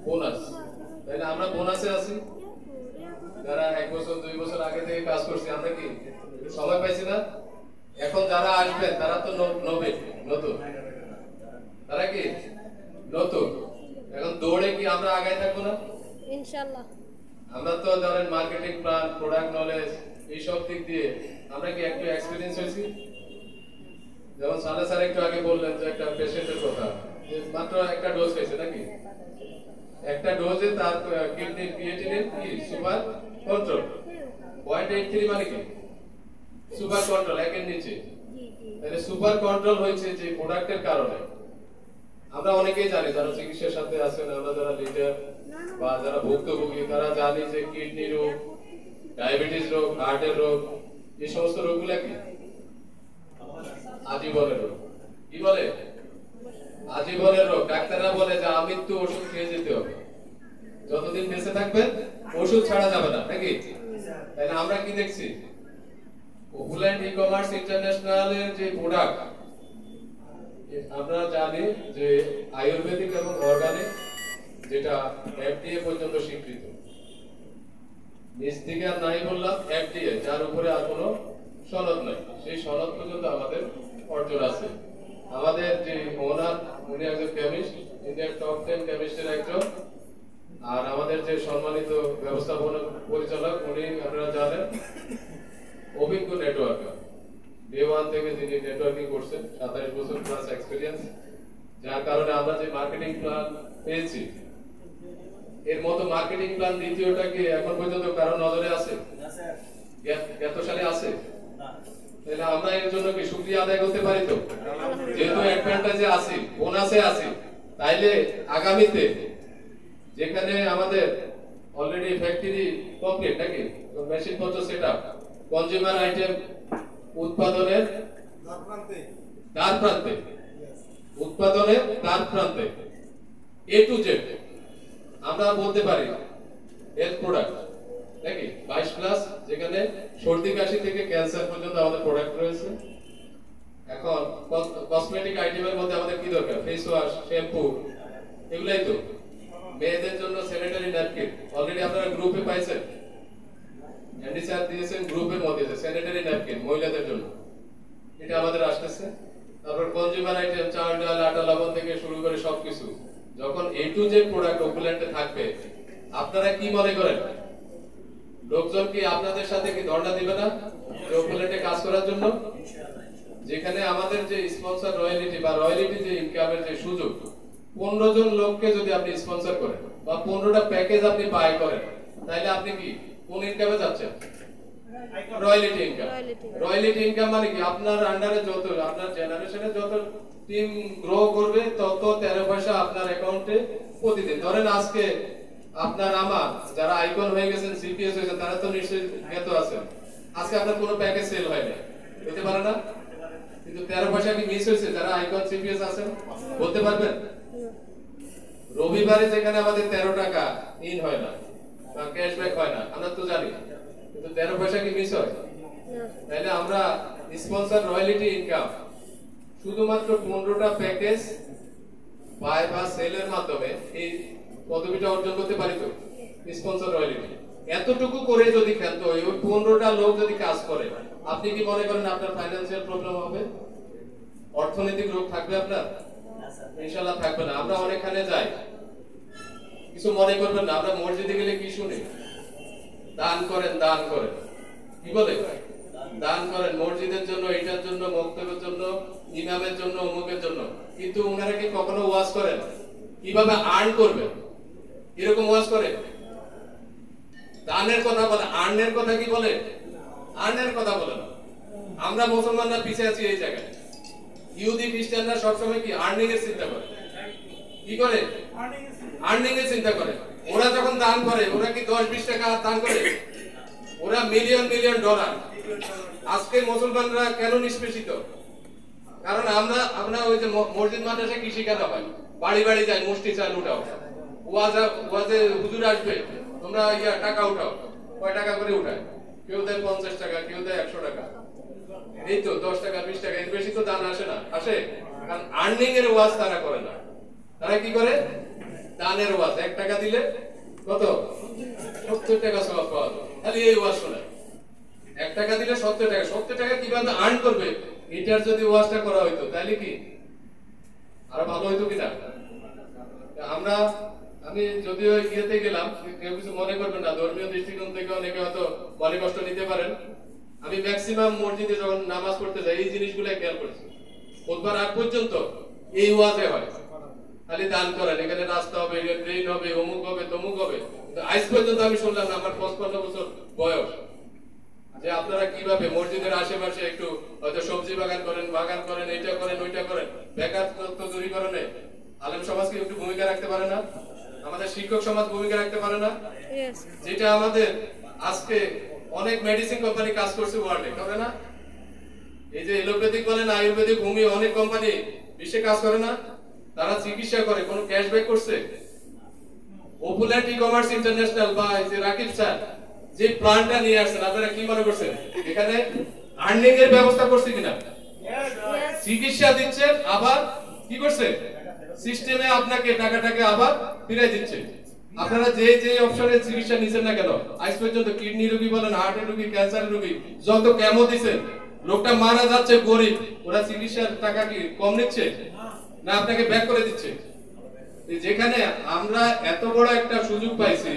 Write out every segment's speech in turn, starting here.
Bonus, তাই না? আমরা বোনাসে আছি, যারা 1 বছর 2 বছর আগে থেকে কাজ করছি আমরা কি সময় পাইছি না? এখন যারা আসবেন তারা তো নতুন, তারা কি নতুন, এখন দৌড়ে কি আমরা আগায় থাকবো না? ইনশাআল্লাহ। আমরা তো ধরেন মার্কেটিং প্ল্যান, প্রোডাক্ট নলেজ এই সব দিক দিয়ে আমরা কি একটু এক্সপেরিয়েন্স হয়েছি? যেমন সালে স্যার একটু আগে বললেন যে একটা পেশেন্টের কথা, যে মাত্র একটা ডোজ খাইছে নাকি, একটা ডোজে তার কিডনির ক্রিয়েটিনিন কি সুপার কন্ট্রোল 0.83 মানে কি সুপার কন্ট্রোল, একের নিচে। তাহলে সুপার কন্ট্রোল হয়েছে যে প্রোডাক্টের কারণে। আমরা অনেকেই জানি যারা চিকিৎসার সাথে আছেন, আমরা যারা লিডার বা যারা ভুক্তভোগী তারা জানি যে কিডনি রোগ, ডায়াবেটিস রোগ, হার্টের রোগ, এই সমস্ত রোগগুলা কি আজীবনের রোগ। কি বলে? আজীবনের রোগ। ডাক্তাররা বলে যে আমৃত্যু ওষুধ খেয়ে যেতে হবে, যতদিন বেঁচে থাকবেন ওষুধ ছাড়া যাবে না, নাকি? তাহলে আমরা কি দেখছি, পপুলার ই-কমার্স ইন্টারন্যাশনালের যে প্রোডাক্ট, আমরা জানি যে আয়ুর্বেদিক এবং অর্গানিক, যেটা এফডিএ পর্যন্ত স্বীকৃত। নিজ থেকে আর নাই বললাম, এফডিএ যার উপরে আর কোনো সনদ নাই, সেই সনদ পর্যন্ত আমাদের অর্জন আছে। আমাদের যে ওনার, উনি একজন কেমিস্ট, ইন্ডিয়ার টপ 10 কেমিস্টের একজন, আর আমাদের যে সম্মানিত ব্যবস্থাপনা পরিচালক উনি আপনারা জানেন অভিজ্ঞ নেটওয়ার্কার, ডে 1 থেকে যিনি নেটওয়ার্কিং করছেন, 27 বছর প্লাস এক্সপেরিয়েন্স, যার কারণে আমরা যে মার্কেটিং প্ল্যান পেয়েছি, এর মতো মার্কেটিং প্ল্যান দ্বিতীয়টা কি এখন পর্যন্ত কারো নজরে আছে? গত সালে আছে? তাহলে আমরা এর জন্য কি শুকরিয়া আদায় করতে পারি তো? যেহেতু অ্যাডভান্টেজে আছি, বোনাসে আছি, তাইলে আগামীতে যেখানে আমাদের অলরেডি ফ্যাক্টরি কমপ্লিট নাকি, মেশিন পত্র সেটআপ, কনজিউমার আইটেম উৎপাদনের দ্বার প্রান্তে, উৎপাদনের দ্বার প্রান্তে এ টু জেড আমরা বলতে পারি হেলথ প্রোডাক্ট নাকি 22 প্লাস, যেখানে সর্দি কাশি থেকে ক্যান্সার পর্যন্ত আমাদের প্রোডাক্ট রয়েছে। এখন কসমেটিক আইটেমের মধ্যে আমাদের কি দরকার? ফেস ওয়াশ, শ্যাম্পু, এগুলাই তো। মেয়েদের জন্য স্যানিটারি ন্যাপকিন অলরেডি আপনারা গ্রুপে পাইছেন, এন্ডি স্যার দিয়েছেন গ্রুপের মধ্যে যে স্যানিটারি ন্যাপকিন মহিলাদের জন্য, এটা আমাদের আসতেছে। তারপর কনজিউমার আইটেম, চাল ডাল আটা লবণ থেকে শুরু করে সবকিছু, যখন এ টু জেড প্রোডাক্ট ওপুল্যান্ডে থাকবে, আপনারা কি মনে করেন লোকজন কি আপনাদের সাথে কি ধর্ণা দিবে না ওপুল্যান্ডে কাজ করার জন্য? যেখানে আমাদের যে স্পন্সর রয়্যালিটি বা রয়্যালিটি যে ইনকামের যে সুযোগ, 15 জন লোককে যদি আপনি স্পন্সর করেন বা 15টা প্যাকেজ আপনি বাই করেন, তাহলে আপনি কি কোন ইনকামে যাচ্ছেন? Royalty income. রয়্যালিটি ইনকাম মানে কি আপনার আন্ডারে যত, আপনার জেনারেশনে যত টিম গ্রো করবে তত 13 পয়সা আপনার অ্যাকাউন্টে প্রতিদিন। ধরেন আজকে আপনার আমার যারা আইকন হয়ে গেছেন, সিপিএস হয়েছেন, তারা তো নিশ্চয়ই জ্ঞাত আছেন, আজকে আপনার কোনো প্যাকেজ সেল হয় না, হতে পারে না, কিন্তু 13 পয়সা কি মিস হয়েছে? যারা আইকন সিপিএস আছেন বলতে পারবেন? রবিবারে যেখানে আমাদের 13 টাকা ইন হয় না বা ক্যাশব্যাক হয় না, আমরা তো জানি, কিন্তু 13 পয়সা কি মিস হয়? তাহলে আমরা স্পন্সর রয়্যালিটি ইনকাম শুধুমাত্র 15টা প্যাকেজ বাই বা সেলের মাধ্যমে এই পদবিটা অর্জন করতে পারি তো, স্পন্সর রয়্যালিটি। এতটুকু করে যদি খেলতে হয়, ওই 15টা লোক যদি কাজ করে, আপনি কি মনে করেন আপনার ফাইনান্সিয়াল প্রবলেম হবে? অর্থনৈতিক রোগ থাকবে আপনার? ইনশাআল্লাহ থাকবে না। আমরা অনেকখানে যাই, কিছু মনে করবেন না, আমরা মসজিদে গেলে কি শুনি? দান করেন, দান করেন, কি বলে? দান করেন মসজিদের জন্য, এটার জন্য, মক্তবের জন্য, ইমামের জন্য, অমুকের জন্য। কিন্তু ওনারা কি কখনো ওয়াজ করেন কিভাবে আর্ন করবেন? এরকম ওয়াজ করে? দানের কথা বলে, আর্নের কথা কি বলে? আর্নের কথা বলে না। আমরা মুসলমানরা পিছিয়ে আছি এই জায়গায়। ইহুদি খ্রিস্টানরা সবসময় কি আর্নিং এর চিন্তা করে, কি করে? আর্নিং এর চিন্তা করে। ওরা যখন দান করে, ওরা কি 10-20 টাকা দান করে? ওরা মিলিয়ন মিলিয়ন ডলার। আজকে মুসলমানরা কেন নিষ্পেষিত? কারণ আমরা ওই যে মসজিদ মাদ্রাসা কি শিখানো হয়, বাড়ি বাড়ি যাই, মুষ্টি চাল উঠাও, ওয়াজে হুজুর আসবে, তোমরা টাকা উঠাও। কয় টাকা করে উঠায়? কেউ দেয় 50 টাকা, কেউ দেয় 100 টাকা, এই তো 10 টাকা 20 টাকা, এর বেশি তো দান আসে না। আসে? কারণ আর্নিং এর ওয়াজ তারা করে না। তারা কি করে? দানের ওয়াজ 1 টাকা দিলে কত 70 টাকা সওয়াব পাওয়া যায়। খালি এই ওয়াজ শোনা 1 টাকা দিলে 70 টাকা কিভাবে আর্ন করবে এটার যদি ওয়াজটা করা হইতো তাহলে কি আরো ভালো হইতো কিনা। আমি যদিও ইয়েতে গেলাম, কেউ কিছু মনে করবেন না, ধর্মীয় দৃষ্টিকোণ থেকে অনেকে হয়তো মনে কষ্ট নিতে পারেন। আমি ম্যাক্সিমাম মসজিদে যখন নামাজ পড়তে যাই এই জিনিসগুলো খেয়াল করছি। খুতবার আগ পর্যন্ত এই ওয়াজে হয়, খালি দান করেন, এখানে রাস্তা হবে, ট্রেন হবে, অমুক হবে, তমুক হবে। আজ পর্যন্ত আমি শুনলাম না, আমার 55 বছর বয়স, যে আপনারা কিভাবে মসজিদের আশেপাশে একটু হয়তো সবজি বাগান করেন, এইটা করেন, ওইটা করেন, বেকার দূরীকরণে আলেম সমাজ কি একটু ভূমিকা রাখতে পারে না? আমাদের শিক্ষক সমাজ ভূমিকা রাখতে পারে না? যেটা আমাদের আজকে অনেক মেডিসিন কোম্পানি কাজ করছে ওয়ার্ল্ডে, করে না? এই যে এলোপ্যাথিক বলেন, আয়ুর্বেদিক, হোমিও, অনেক কোম্পানি বিশ্বে কাজ করে না? তারা চিকিৎসা করে, কোনো ক্যাশব্যাক করছে? অপুল্যান্ড ই-কমার্স ইন্টারন্যাশনাল বা এই যে রাকিব স্যার যে প্ল্যানটা নিয়ে আসছেন, আপনারা কি মনে করছেন এখানে আর্নিং এর ব্যবস্থা করছে কিনা? চিকিৎসা দিচ্ছেন, আবার কি করছে সিস্টেমে আপনাকে টাকাটাকে আবার ফিরিয়ে দিচ্ছে। আপনারা যে যে অপশনে চিকিৎসা নিছেন না কেন, আজ পর্যন্ত কিডনি রোগী বলেন, হার্টের রোগী, ক্যান্সারের রোগী, যত কেমো দিছেন, লোকটা মারা যাচ্ছে গরিব, ওরা চিকিৎসার টাকা কি কম নিচ্ছে না আপনাকে ব্যাক করে দিচ্ছে? যেখানে আমরা এত বড় একটা সুযোগ পাইছি,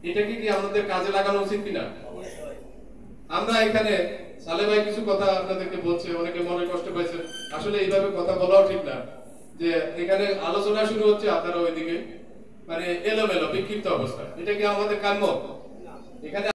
এটাকে কি আমাদের কাজে লাগানো উচিত কিনা? আমরা এখানে সালে ভাই কিছু কথা আপনাদেরকে বলছে, অনেকে মনে কষ্ট পাইছে, আসলে এইভাবে কথা বলাও ঠিক না। যে এখানে আলোচনা শুরু হচ্ছে, আপনারা ওইদিকে মানে এলোমেলো বিক্ষিপ্ত অবস্থা, এটা কি আমাদের কাম্য? এখানে